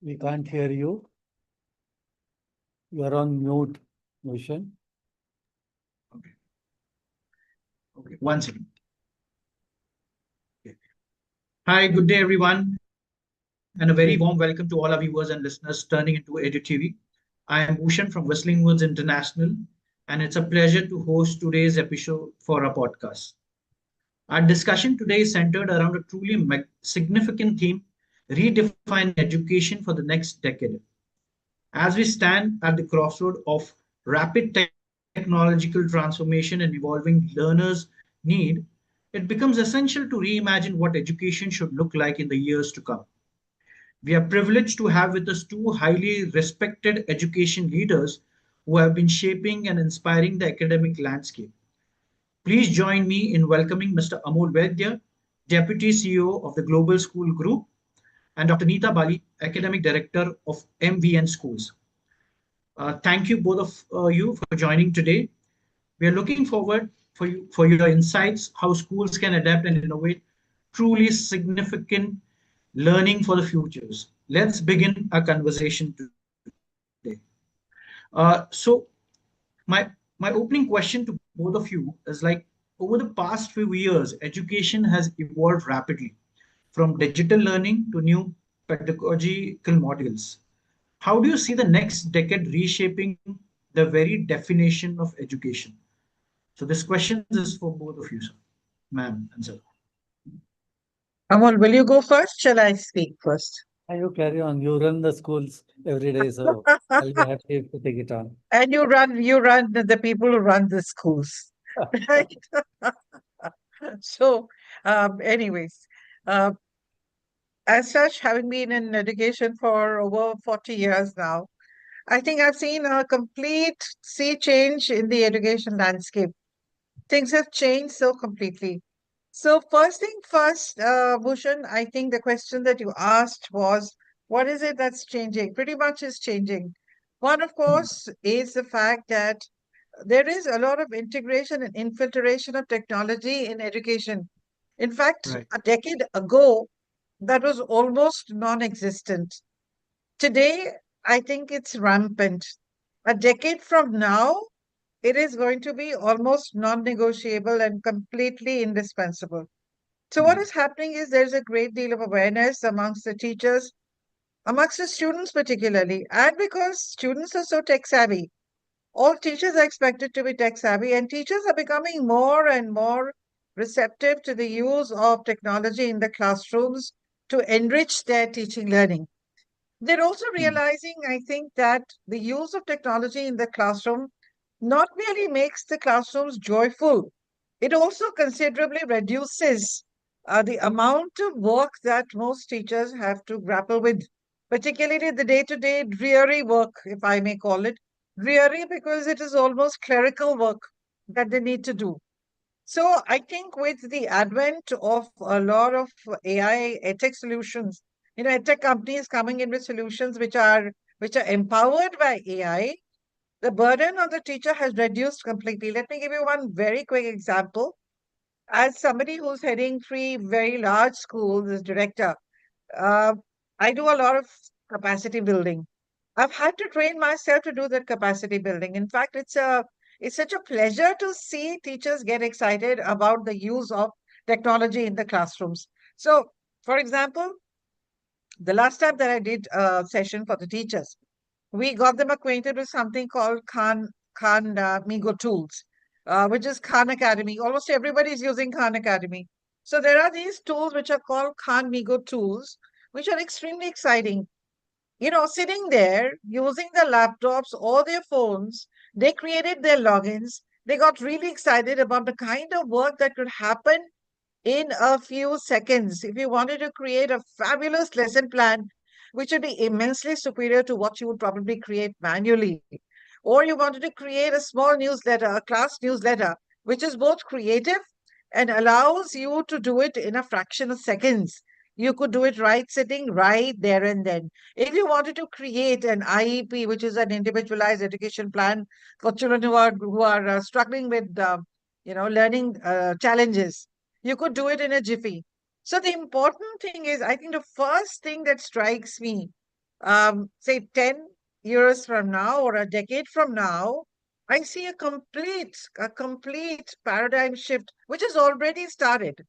We can't hear you. You're on mute, Bhushan. Okay. Okay. One second. Okay. Hi, good day, everyone, and a very Good warm day. welcome to all our viewers and listeners turning into EduTV. I am Bhushan from Whistling Woods International, and it's a pleasure to host today's episode for our podcast. Our discussion today is centered around a truly significant theme: redefining education for the next decade. As we stand at the crossroad of rapid technological transformation and evolving learners' need, it becomes essential to reimagine what education should look like in the years to come. We are privileged to have with us two highly respected education leaders who have been shaping and inspiring the academic landscape. Please join me in welcoming Mr. Amol Vaidya, Deputy CEO of the Global School Group, and Dr. Neeta Bali, Academic Director of MVN Schools. Thank you both of you for joining today. We are looking forward for your insights, how schools can adapt and innovate, truly significant learning for the futures. Let's begin our conversation today. So my my opening question to both of you is like, over the past few years, education has evolved rapidly from digital learning to new pedagogical models. How do you see the next decade reshaping the very definition of education? So this question is for both of you, sir, ma'am, and sir. Amol, will you go first? Shall I speak first? You carry on. You run the schools every day, so I'll be happy to take it on. And you run the people who run the schools, right? So, anyways, uh, as such, having been in education for over 40 years now, I think I've seen a complete sea change in the education landscape. Things have changed so completely. So, first thing first, Bhushan, I think the question that you asked was, what is it that's changing? Pretty much is changing. One, of Hmm. course, is the fact that there is a lot of integration and infiltration of technology in education. In fact, Right. a decade ago, that was almost non existent. Today, I think it's rampant. A decade from now, it is going to be almost non negotiable and completely indispensable. So, what Hmm. is happening is there's a great deal of awareness amongst the teachers, amongst the students, particularly, and because students are so tech savvy, all teachers are expected to be tech savvy, and teachers are becoming more and more receptive to the use of technology in the classrooms to enrich their teaching learning. They're also Hmm. realizing, I think, that the use of technology in the classroom not merely makes the classrooms joyful, it also considerably reduces the amount of work that most teachers have to grapple with, particularly the day to day dreary work, if I may call it. Dreary because it is almost clerical work that they need to do. So I think with the advent of a lot of AI edtech solutions, edtech companies coming in with solutions which are empowered by AI, the burden on the teacher has reduced completely. Let me give you one very quick example. As somebody who's heading three very large schools as director, uh, I do a lot of capacity building. I've had to train myself to do that capacity building. In fact, it's such a pleasure to see teachers get excited about the use of technology in the classrooms. So, for example, the last time that I did a session for the teachers, we got them acquainted with something called Khan Migo tools, which is Khan Academy. Almost everybody is using Khan Academy. So there are these tools which are called Khan Migo tools, which are extremely exciting. Sitting there using their laptops or their phones, they created their logins. They got really excited about the kind of work that could happen in a few seconds. If you wanted to create a fabulous lesson plan, which would be immensely superior to what you would probably create manually, or you wanted to create a small newsletter, a class newsletter, which is both creative and allows you to do it in a fraction of seconds. You could do it right sitting right there and then. If you wanted to create an IEP, which is an individualized education plan for children who are struggling with learning challenges, you could do it in a jiffy. So the important thing is, I think the first thing that strikes me say 10 years from now or a decade from now, I see a complete paradigm shift, which has already started.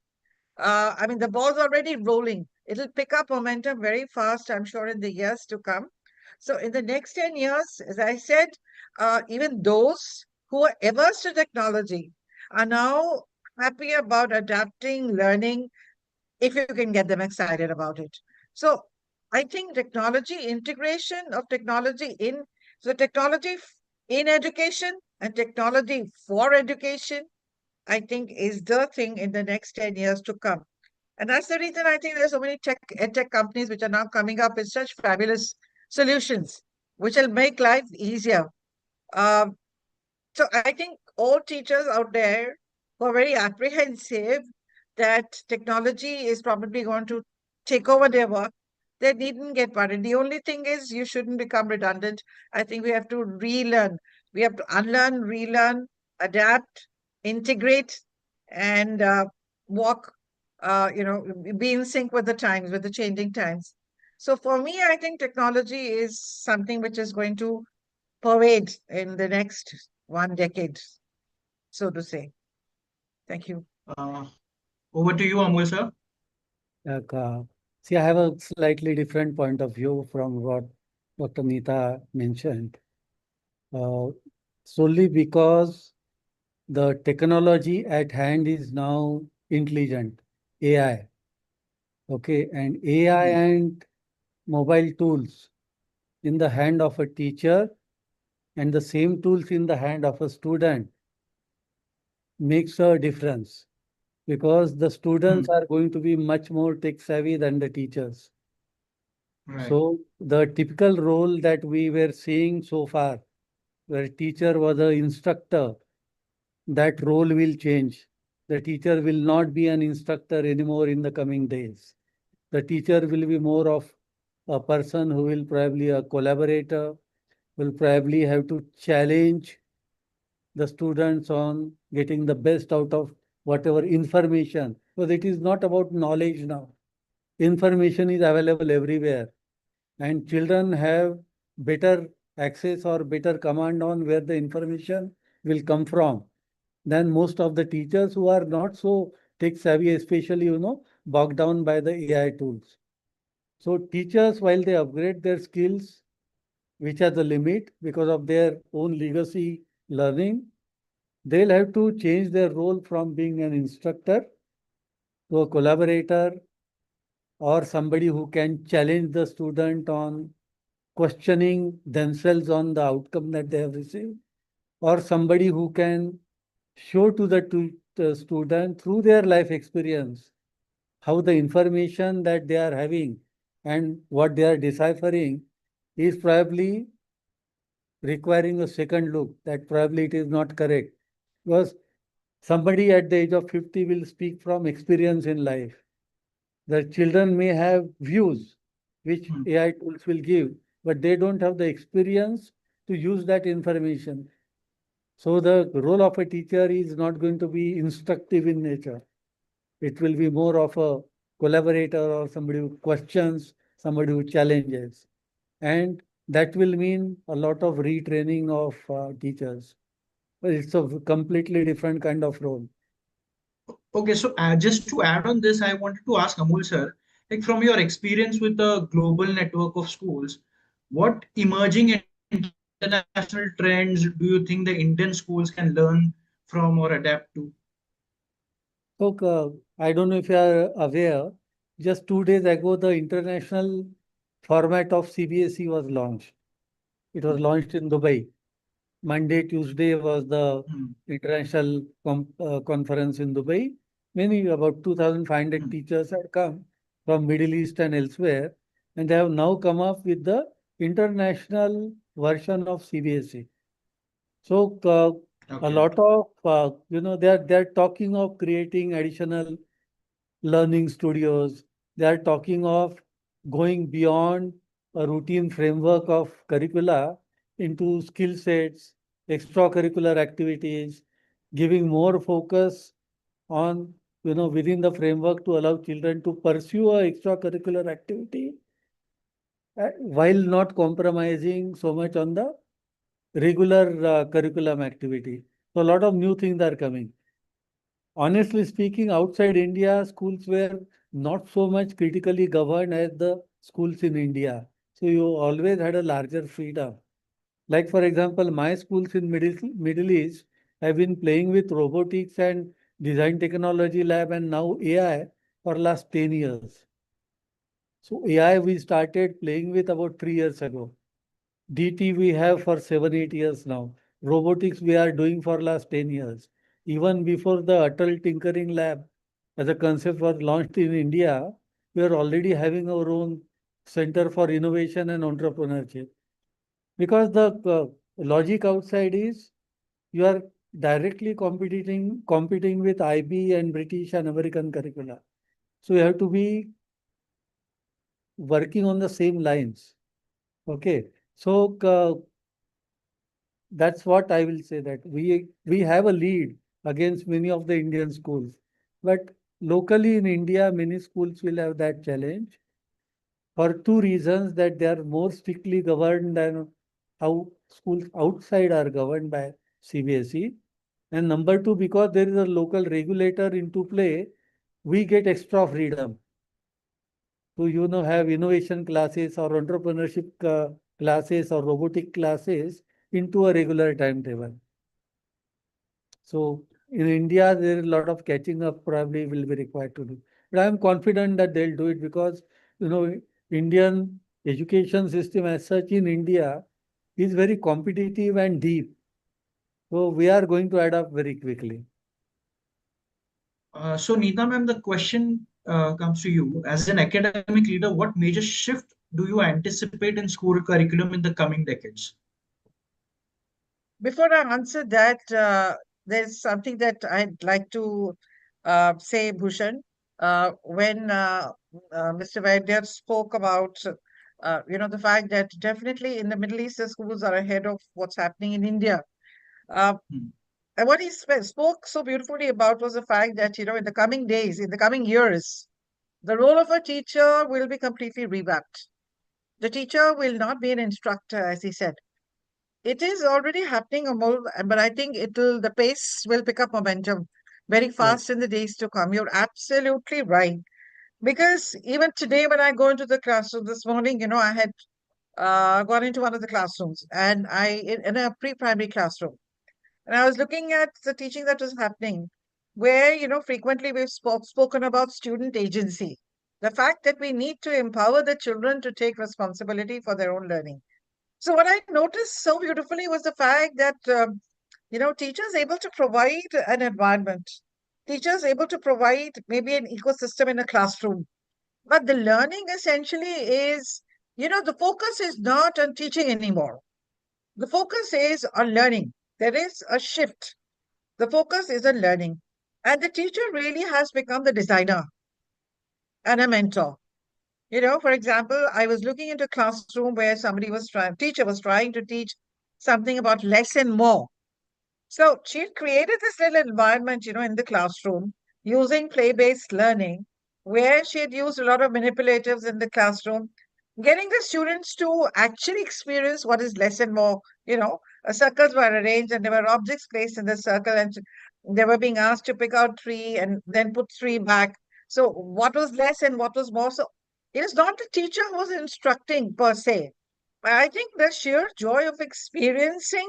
I mean, the ball's already rolling. It'll pick up momentum very fast, I'm sure, in the years to come. So, in the next 10 years, as I said, even those who are averse to technology are now happy about adapting, learning, if you can get them excited about it. So, I think technology, integration of technology in, so technology in education and technology for education, I think is the thing in the next 10 years to come. And that's the reason I think there's so many tech companies which are now coming up with such fabulous solutions, which will make life easier. Um, so I think all teachers out there who are very apprehensive that technology is probably going to take over their work, they needn't get worried. The only thing is you shouldn't become redundant. I think we have to relearn. We have to unlearn, relearn, adapt, integrate, and walk, be in sync with the times, with the changing times. So for me, I think technology is something which is going to pervade in the next one decade, so to say. Thank you. Uh, Over to you, Amol sir. Like, see, I have a slightly different point of view from what Dr. Neeta mentioned. Uh, Solely because the technology at hand is now intelligent, AI. Okay, and AI Hmm. and mobile tools in the hand of a teacher and the same tools in the hand of a student makes a difference because the students Hmm. are going to be much more tech savvy than the teachers. Right. So the typical role that we were seeing so far, where teacher was an instructor, that role will change. The teacher will not be an instructor anymore in the coming days. The teacher will be more of a person who will probably a collaborator, will probably have to challenge the students on getting the best out of whatever information. Because it is not about knowledge now. Information is available everywhere, and children have better access or better command on where the information will come from than most of the teachers who are not so tech savvy, especially, bogged down by the AI tools. So teachers, while they upgrade their skills, which are the limit because of their own legacy learning, they'll have to change their role from being an instructor to a collaborator or somebody who can challenge the student on questioning themselves on the outcome that they have received, or somebody who can show to the student through their life experience how the information that they are having and what they are deciphering is probably requiring a second look, that probably it is not correct. Because somebody at the age of 50 will speak from experience in life. The children may have views which Hmm. AI tools will give, but they don't have the experience to use that information. So the role of a teacher is not going to be instructive in nature. It will be more of a collaborator or somebody who questions, somebody who challenges. And that will mean a lot of retraining of teachers. But it's a completely different kind of role. Okay, so just to add on this, I wanted to ask Amol sir, like from your experience with the global network of schools, what emerging international trends do you think the Indian schools can learn from or adapt to? So, I don't know if you are aware, just 2 days ago, the international format of CBSE was launched. It was launched in Dubai. Monday, Tuesday was the Hmm. international conference in Dubai. Many, about 2,500 Hmm. teachers had come from Middle East and elsewhere, and they have now come up with the international version of CBSE. So a Okay. lot of they're talking of creating additional learning studios. They are talking of going beyond a routine framework of curricula into skill sets, extracurricular activities, giving more focus on, within the framework to allow children to pursue a extracurricular activity while not compromising so much on the regular curriculum activity. So a lot of new things are coming. Honestly speaking, outside India, schools were not so much critically governed as the schools in India. So you always had a larger freedom. Like for example, my schools in Middle East have been playing with robotics and design technology lab and now AI for last 10 years. So AI we started playing with about 3 years ago. DT we have for 7, 8 years now. Robotics we are doing for last 10 years. Even before the Atal Tinkering Lab as a concept was launched in India, we are already having our own Center for Innovation and Entrepreneurship. Because the logic outside is you are directly competing with IB and British and American curricula. So you have to be working on the same lines. Okay. So that's what I will say that we have a lead against many of the Indian schools. But locally in India, many schools will have that challenge for two reasons that they are more strictly governed than how schools outside are governed by CBSE. And number two, because there is a local regulator into play, we get extra freedom to have innovation classes or entrepreneurship classes or robotic classes into a regular timetable. So in India, there is a lot of catching up probably will be required to do. But I am confident that they'll do it because Indian education system as such in India is very competitive and deep. So we are going to adapt very quickly. So, Neeta ma'am, the question comes to you. As an academic leader, what major shift do you anticipate in school curriculum in the coming decades? Before I answer that, there's something that I'd like to say, Bhushan. When Mr. Vaidya spoke about, the fact that definitely in the Middle East, the schools are ahead of what's happening in India. Uh, Hmm. and what he spoke so beautifully about was the fact that, in the coming days, in the coming years, the role of a teacher will be completely revamped. The teacher will not be an instructor, as he said. It is already happening, Amol, but I think the pace will pick up momentum very Yes. fast in the days to come. You're absolutely right. Because even today, when I go into the classroom this morning, I had gone into one of the classrooms and in a pre-primary classroom. And I was looking at the teaching that was happening, where, frequently we've spoken about student agency. The fact that we need to empower the children to take responsibility for their own learning. So what I noticed so beautifully was the fact that teachers able to provide an environment, teachers able to provide maybe an ecosystem in a classroom, but the learning essentially is, the focus is not on teaching anymore. The focus is on learning. There is a shift. The focus is on learning, and the teacher really has become the designer and a mentor. For example, I was looking into a classroom where teacher was trying to teach something about less and more. So she had created this little environment, in the classroom using play-based learning, where she had used a lot of manipulatives in the classroom, getting the students to actually experience what is less and more. Circles were arranged and there were objects placed in the circle, and they were being asked to pick out three and then put three back. So what was less and what was more? So it is not the teacher who was instructing per se. But I think the sheer joy of experiencing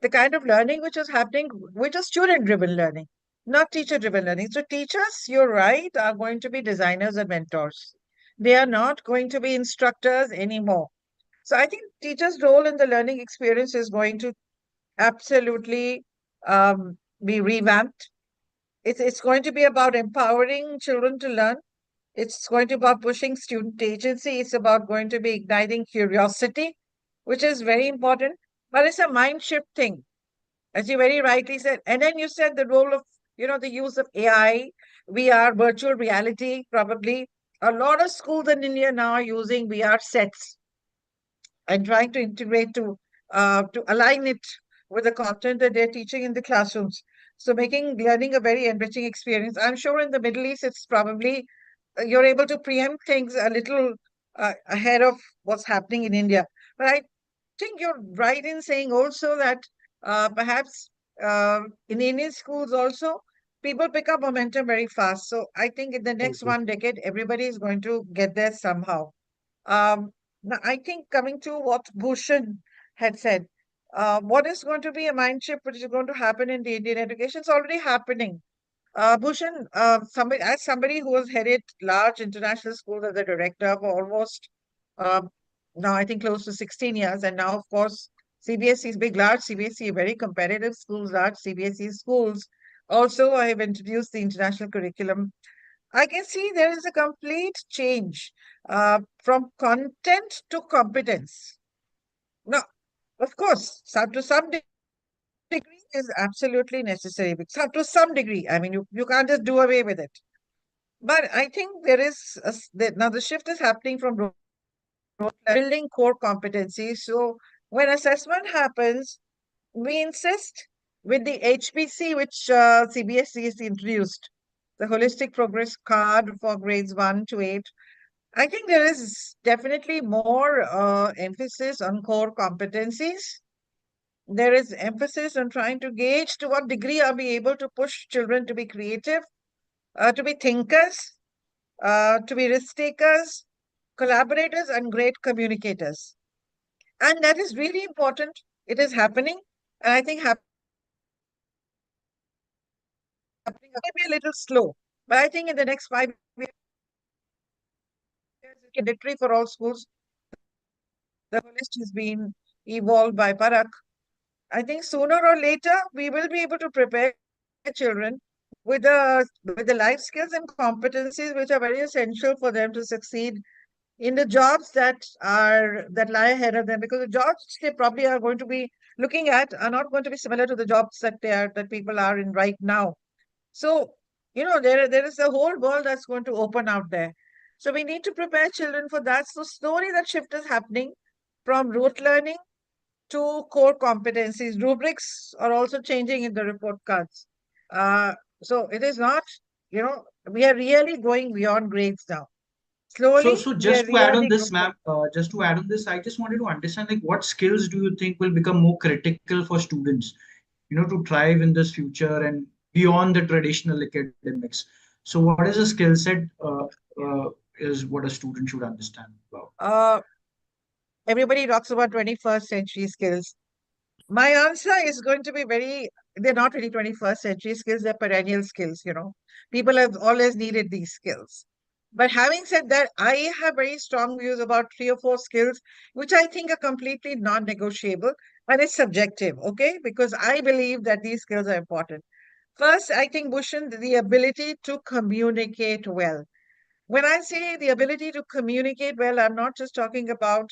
the kind of learning which is happening, which is student driven learning, not teacher driven learning. So, teachers, you're right, are going to be designers and mentors. They are not going to be instructors anymore. So, I think teachers' role in the learning experience is going to absolutely be revamped. It's going to be about empowering children to learn. It's going to be about pushing student agency. It's about going to be igniting curiosity, which is very important. But it's a mind shift thing, as you very rightly said. And then you said the role of, the use of AI, VR, virtual reality, probably. A lot of schools in India now are using VR sets and trying to integrate to align it with the content that they're teaching in the classrooms. So making learning a very enriching experience. I'm sure in the Middle East, it's probably you're able to preempt things a little ahead of what's happening in India. But I think you're right in saying also that perhaps in Indian schools also, people pick up momentum very fast. So I think in the next Okay. one decade, everybody is going to get there somehow. Um, Now, I think coming to what Bhushan had said, what is going to be a mind shift which is going to happen in the Indian education? It's already happening. Bhushan, as somebody who has headed large international schools as a director for almost uh, now I think close to 16 years, and now of course CBSE is big, large CBSE, very competitive schools, large CBSE schools. Also, I have introduced the international curriculum. I can see there is a complete change from content to competence. Now, of course, to some degree is absolutely necessary. To some degree, I mean, you can't just do away with it. But I think there is now the shift is happening from building core competencies. So when assessment happens, we insist with the HPC, which CBSE has introduced, the Holistic Progress Card for grades 1 to 8. I think there is definitely more emphasis on core competencies. There is emphasis on trying to gauge to what degree are we able to push children to be creative, to be thinkers, to be risk takers, collaborators, and great communicators. And that is really important. It is happening. And I think happening maybe a little slow. But I think in the next 5 years, it's mandatory for all schools. The list has been evolved by Parak. I think sooner or later we will be able to prepare children with the life skills and competencies which are very essential for them to succeed in the jobs that lie ahead of them, because the jobs they probably are going to be looking at are not going to be similar to the jobs that people are in right now. So, there is a whole world that's going to open out there. So we need to prepare children for that. So slowly that shift is happening from rote learning to core competencies. Rubrics are also changing in the report cards. Uh, so it is not, we are really going beyond grades now. So, Slowly, so we are just to add on really this, ma'am, just to add on this, I just wanted to understand like what skills do you think will become more critical for students, to thrive in this future and beyond the traditional academics. So, what is a skill set is what a student should understand about? uh, everybody talks about 21st century skills. My answer is going to be they're not really 21st century skills, they're perennial skills. People have always needed these skills. But having said that, I have very strong views about three or four skills, which I think are completely non negotiable. And it's subjective, okay? Because I believe that these skills are important. First, I think, Bhushan, the ability to communicate well. When I say the ability to communicate well, I'm not just talking about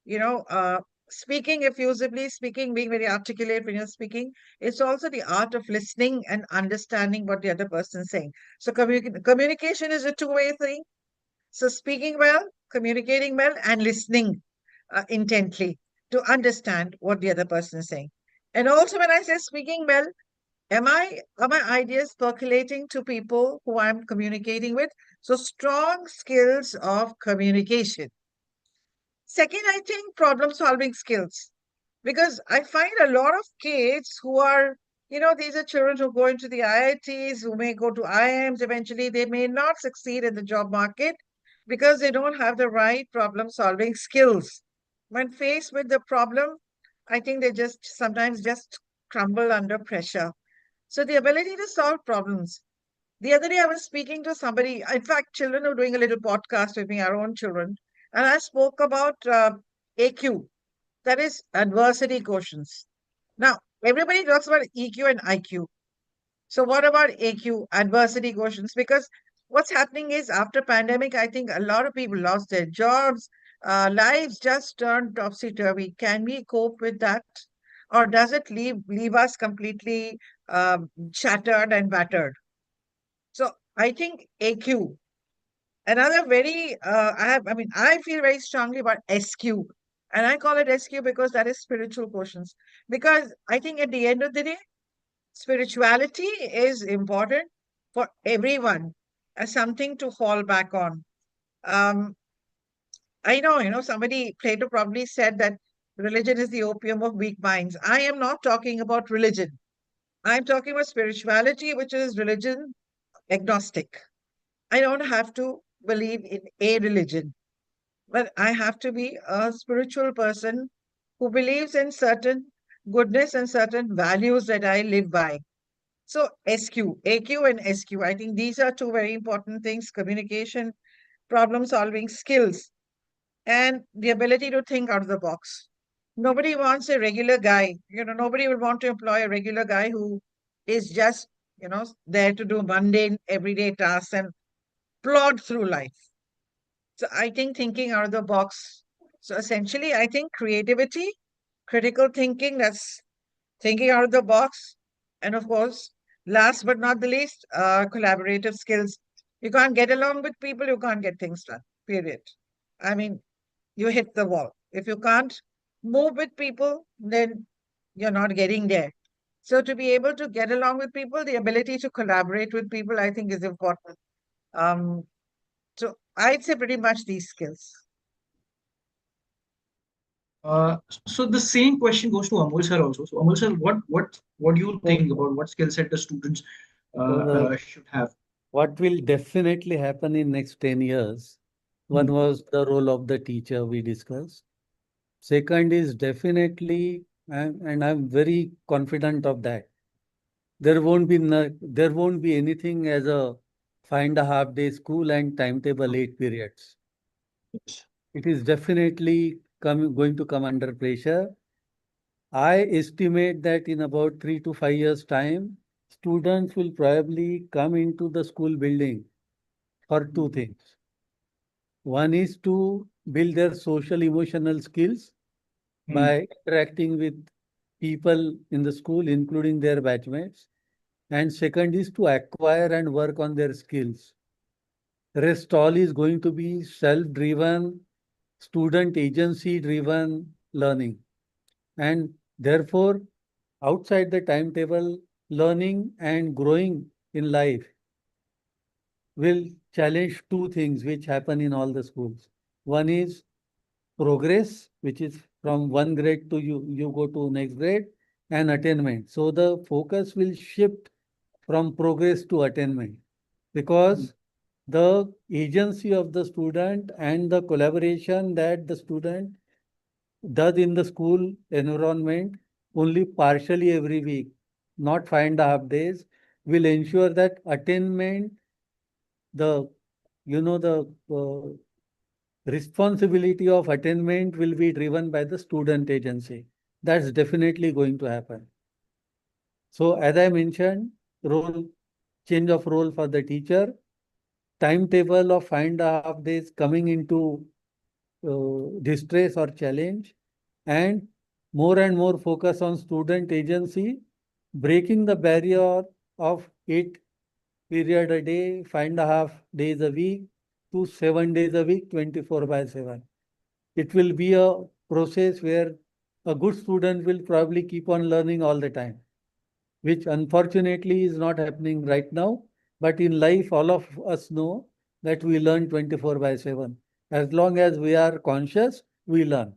you know, uh, speaking effusively, speaking, being very articulate when you're speaking. It's also the art of listening and understanding what the other person's saying. So communication is a two-way thing. So speaking well, communicating well, and listening intently to understand what the other person is saying. And also, when I say speaking well, are my ideas percolating to people who I'm communicating with? So strong skills of communication. Second, I think problem solving skills, because I find a lot of kids who are, these are children who go into the IITs, who may go to IIMs eventually. They may not succeed in the job market because they don't have the right problem solving skills. When faced with the problem, I think they just sometimes just crumble under pressure. So the ability to solve problems. The other day, I was speaking to somebody, in fact, children are doing a little podcast with me, our own children, and I spoke about AQ, that is adversity quotients. Now, everybody talks about EQ and IQ. So, what about AQ, adversity quotients? Because what's happening is after pandemic, I think a lot of people lost their jobs, lives just turned topsy turvy. Can we cope with that? Or does it leave us completely shattered and battered? So I think AQ. Another I feel very strongly about SQ. And I call it SQ because that is spiritual quotients. Because I think at the end of the day, spirituality is important for everyone as something to fall back on. Um, I know, somebody, Plato probably said that religion is the opium of weak minds. I am not talking about religion. I'm talking about spirituality, which is religion agnostic. I don't have to believe in a religion, but I have to be a spiritual person who believes in certain goodness and certain values that I live by. So SQ, AQ and SQ, I think these are two very important things: communication, problem solving skills, and the ability to think out of the box. Nobody wants a regular guy. Nobody would want to employ a regular guy who is just, there to do mundane, everyday tasks and plod through life. So I think thinking out of the box. So essentially, I think creativity, critical thinking, that's thinking out of the box. And of course, last but not the least, collaborative skills. You can't get along with people, you can't get things done, period. I mean, you hit the wall. If you can't move with people, then you're not getting there. So to be able to get along with people, the ability to collaborate with people, I think is important. Um, so I'd say pretty much these skills. So the same question goes to Amol sir also. So Amol sir, what do you So, think about what skill set the students so the should have? what will definitely happen in next 10 years? One Hmm. was the role of the teacher we discussed. Second is definitely, and I'm very confident of that. There won't be anything as a 5.5 day school and timetable 8 periods. Yes. It is definitely going to come under pressure. I estimate that in about 3 to 5 years' time, students will probably come into the school building for two things. One is to build their social emotional skills Hmm. by interacting with people in the school, including their batchmates. And second is to acquire and work on their skills. Rest all is going to be self-driven, student agency-driven learning. And therefore, outside the timetable, learning and growing in life will challenge two things which happen in all the schools. One is progress, which is from one grade to you go to next grade, and attainment. So the focus will shift from progress to attainment because the agency of the student and the collaboration that the student does in the school environment only partially every week, not 5.5 days, will ensure that attainment, the the responsibility of attainment will be driven by the student agency. That's definitely going to happen. So as I mentioned, role change of role for the teacher, timetable of 5.5 days coming into distress or challenge, and more focus on student agency, breaking the barrier of 8 period a day, 5.5 days a week to 7 days a week, 24/7. It will be a process where a good student will probably keep on learning all the time, which unfortunately is not happening right now. But in life, all of us know that we learn 24/7. As long as we are conscious, we learn.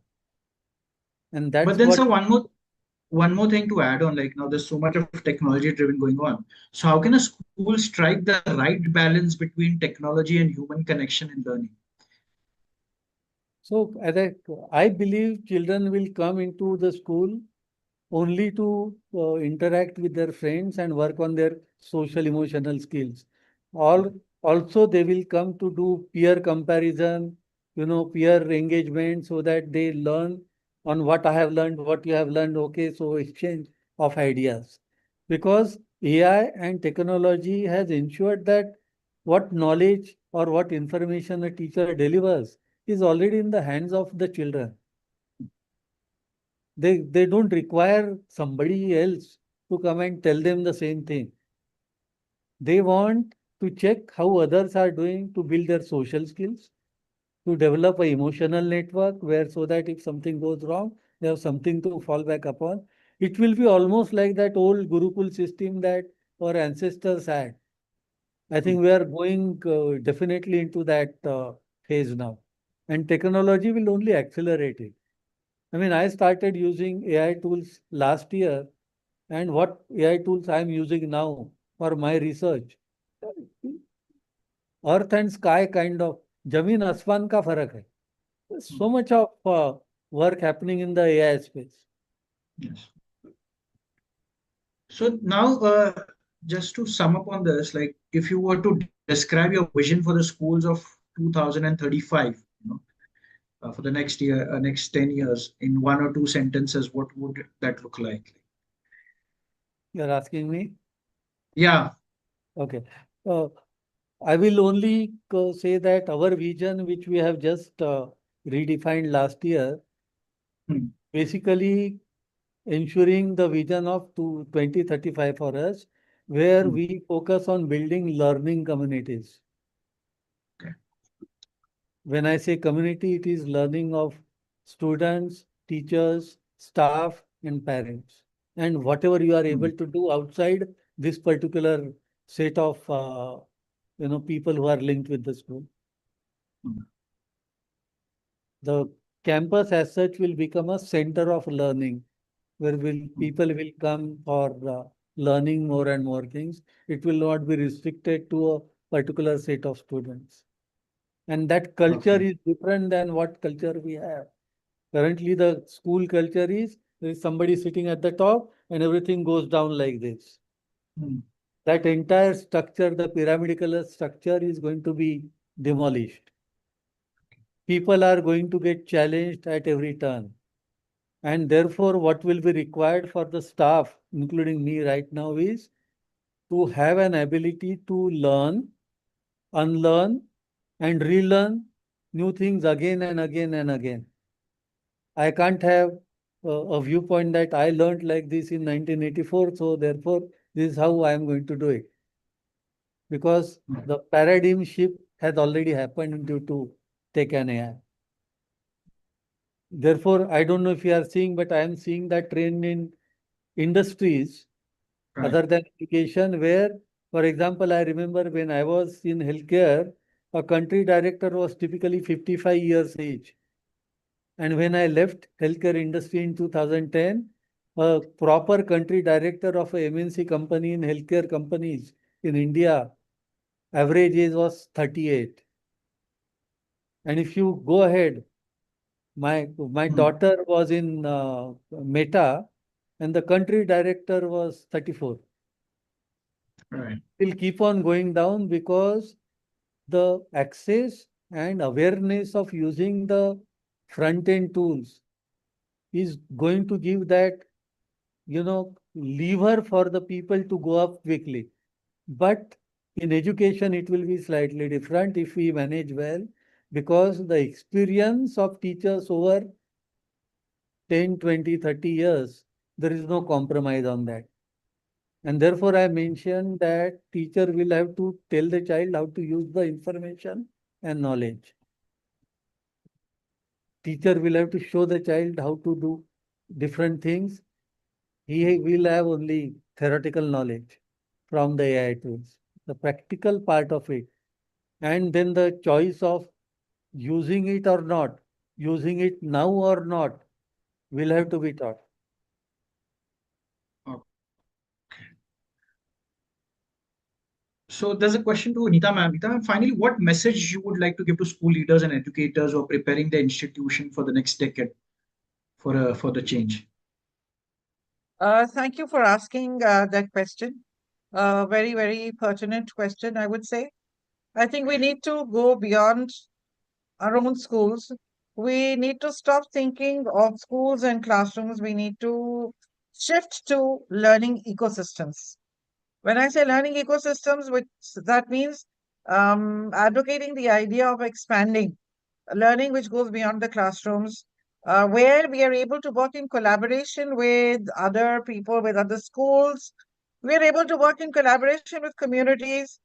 And But that's then, what. sir, one more thing to add on. Like now, there's so much of technology driven going on. So how can a school strike the right balance between technology and human connection in learning? So I believe children will come into the school only to interact with their friends and work on their social emotional skills. All Also they will come to do peer comparison, peer engagement so that they learn on what I have learned, what you have learned. Okay, so exchange of ideas. Because AI and technology has ensured that what knowledge or what information a teacher delivers is already in the hands of the children. They don't require somebody else to come and tell them the same thing. They want to check how others are doing to build their social skills, to develop a emotional network where so that if something goes wrong, they have something to fall back upon. It will be almost like that old Gurukul system that our ancestors had. I think we are going definitely into that phase now. and technology will only accelerate it. I mean, I started using AI tools last year, and what AI tools I'm using now for my research, earth and sky kind of, जमीन आसमान का फर्क है. So much of work happening in the AI space. Yes. So now, just to sum up on this, like if you were to describe your vision for the schools of 2035, for the next year, next 10 years, in one or two sentences, what would that look like? You're asking me? Yeah. Okay. Uh, I will only say that our vision, which we have just redefined last year, Hmm. basically ensuring the vision of 2035 for us, where Hmm. we focus on building learning communities. Okay. When I say community, it is learning of students, teachers, staff, and parents. And whatever you are Hmm. able to do outside this particular set of people who are linked with the school. Hmm. The campus as such will become a center of learning where Hmm. people will come for learning more and more things. It will not be restricted to a particular set of students. And that culture Okay. is different than what culture we have. Currently, the school culture is there is somebody sitting at the top and everything goes down like this. Hmm. That entire structure, the pyramidal structure, is going to be demolished. People are going to get challenged at every turn. And therefore, what will be required for the staff, including me right now, is to have an ability to learn, unlearn, and relearn new things again and again and again. I can't have a viewpoint that I learned like this in 1984, so therefore, this is how I am going to do it. Because Hmm. the paradigm shift has already happened due to tech and AI. Therefore, I don't know if you are seeing, but I am seeing that trend in industries Right. other than education, where, for example, I remember when I was in healthcare, a country director was typically 55 years age. And when I left healthcare industry in 2010, a proper country director of a MNC company in healthcare companies in India, average age was 38. And if you go ahead, my Hmm. daughter was in Meta, and the country director was 34. Right. It will keep on going down because the access and awareness of using the front end tools is going to give that lever for the people to go up quickly. But in education it will be slightly different if we manage well, because the experience of teachers over 10, 20, 30 years, there is no compromise on that. And therefore I mentioned that teacher will have to tell the child how to use the information and knowledge. Teacher will have to show the child how to do different things. He will have only theoretical knowledge from the AI tools, the practical part of it. And then the choice of using it or not, using it now or not, will have to be taught. Okay. So there's a question to Nita ma'am. Nita, ma'am, finally, what message you would like to give to school leaders and educators who are preparing the institution for the next decade for the change? Thank you for asking that question. Very, very pertinent question, I would say. I think we need to go beyond our own schools. We need to stop thinking of schools and classrooms. We need to shift to learning ecosystems. When I say learning ecosystems, which that means advocating the idea of expanding learning which goes beyond the classrooms, where we are able to work in collaboration with other people, with other schools. We are able to work in collaboration with communities.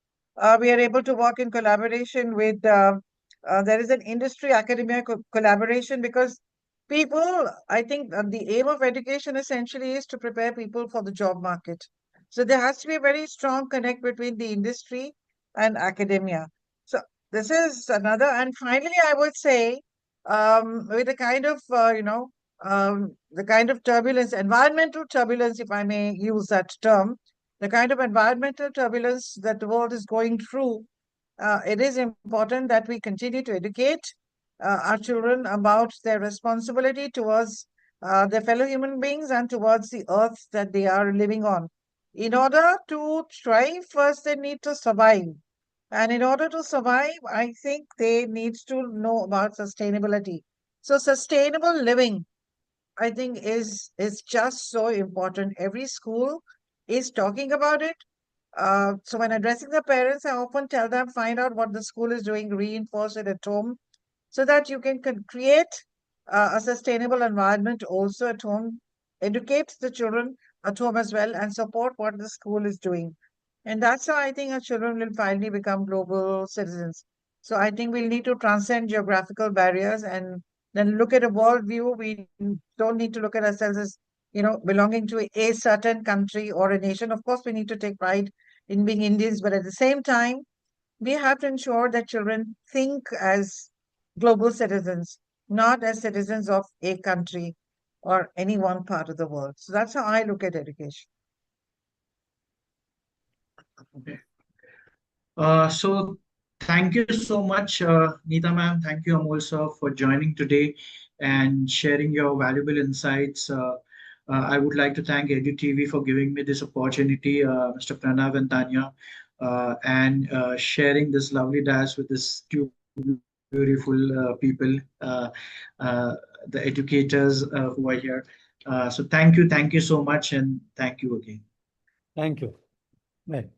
We are able to work in collaboration with, there is an industry academia collaboration, because people, I think the aim of education essentially is to prepare people for the job market. So there has to be a very strong connect between the industry and academia. So this is another. And finally, I would say with the kind of, the kind of turbulence, environmental turbulence, if I may use that term, the kind of environmental turbulence that the world is going through, it is important that we continue to educate our children about their responsibility towards their fellow human beings and towards the earth that they are living on. In order to thrive, first they need to survive. And in order to survive, I think they need to know about sustainability. So sustainable living, I think, is just so important. Every school is talking about it. So when addressing the parents, I often tell them, find out what the school is doing, reinforce it at home, so that you can create a sustainable environment also at home, educate the children at home as well, and support what the school is doing. And that's how I think our children will finally become global citizens. So I think we'll need to transcend geographical barriers and then look at a world view. We don't need to look at ourselves as, belonging to a certain country or a nation. Of course, we need to take pride in being Indians, but at the same time, we have to ensure that children think as global citizens, not as citizens of a country or any one part of the world. So that's how I look at education. Okay. So thank you so much, Neeta ma'am. Thank you, Amol sir, for joining today and sharing your valuable insights. I would like to thank EduTV for giving me this opportunity, Mr. Pranav and Tanya, and sharing this lovely dance with this two beautiful people, uh, the educators who are here. So thank you so much, and thank you again. Thank you. Bye.